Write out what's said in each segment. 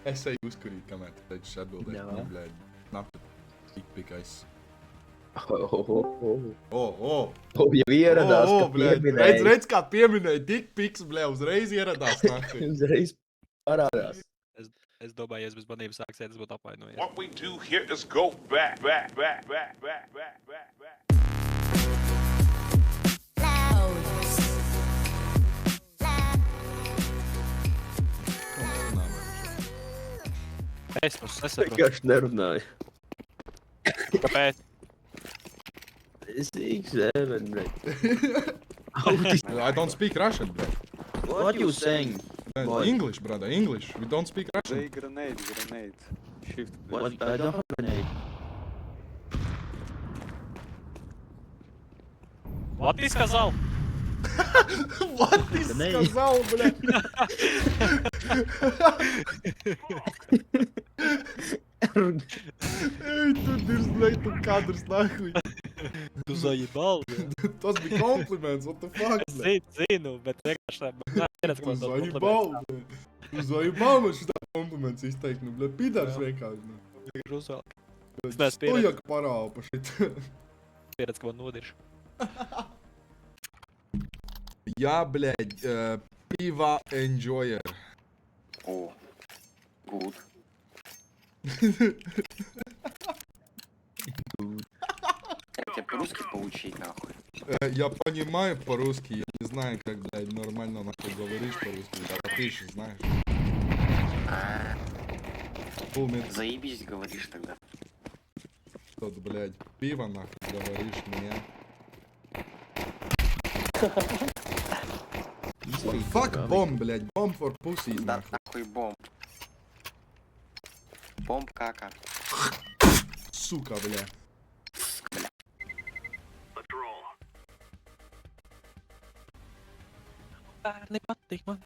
Es eju uzkurīt, kamēr tu teici atbildēt. Jā. Nu, blēd, napi, tikpikais. Jau ieradās, ka pieminēja. Redz, kā pieminēja tikpiks, blē, uzreiz ieradās napi. Uzreiz parādās. Es domāju, ja es bez manības sāksiet, es būtu apvainojies. What we do here is go back. Es nesaprotu, Vienkārši nerunāju. kāpēc. Es X7, bro. I don't speak Russian, blē. What you saying? Boy. English, brother, English. We don't speak Russian. They grenade. Shift. What? I don't have grenade. Вот ты сказал. What ты Да не. сказал, бля? Ej, tu dirz, blē, tu kadrs, nahуй. Tu заебал. Tas bija kompliments, what the fuck, Es blē? zinu, bet vienkārši neredz, Tu zaibal, blē. Tu zaibal man šitā kompliments izteikt, nu, blē, pidars vienkārši, nu. Uzvelk. Es neesmu pieredzējis. Stojak parāvu pa šitā. Pieredz, ka man nodirš. Jā, blēģ, piva enjoyer. О, good. Как тебя по-русски поучить, нахуй? Я понимаю по-русски, я не знаю, как, блядь, нормально нахуй говоришь по-русски, а ты же знаешь. Полный Заебись, говоришь тогда. тот, блядь, пиво нахуй говоришь мне. Fuck bomb, блядь, bomb for pussies, Да нахуй. нахуй бомб. Бомб кака. Сука, бля. Bērni patīk man.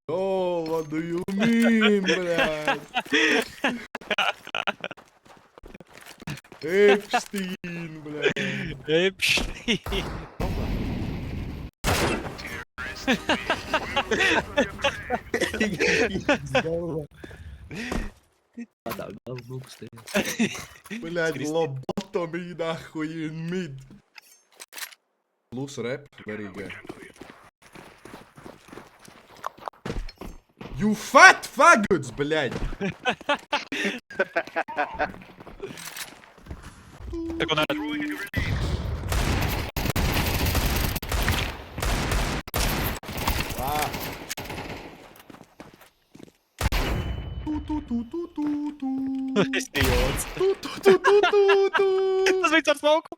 Yo, what do you mean, блядь? Epstein, блядь. Epstein. Tādā galva nokustējās. Блядь, lobotomy нахуй in mid. Plus rap, very good. You fat faggots, блядь! Так он Ту-ту-ту-ту-ту-ту. смеется. Ту-ту-ту-ту-ту. Tas bija ar smoku.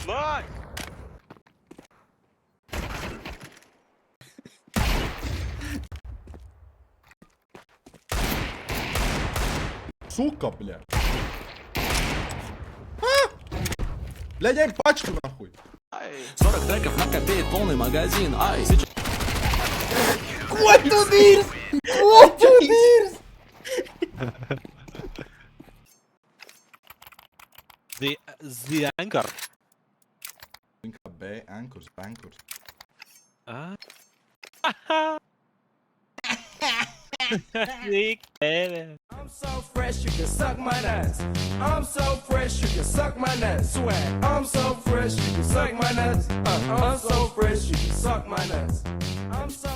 Nice! Сука, блядь. Блядь, дай пачку нахуй. 40 треков накопит полный магазин. Ай, What to this? What to this? The anchor. B, anchors, bankers. Ah. Sick, baby. I'm so fresh, you can suck my nuts. I'm so fresh, you can suck my nuts. Swag. I'm so fresh, you can suck my nuts. I'm so fresh, you can suck my nuts. I'm so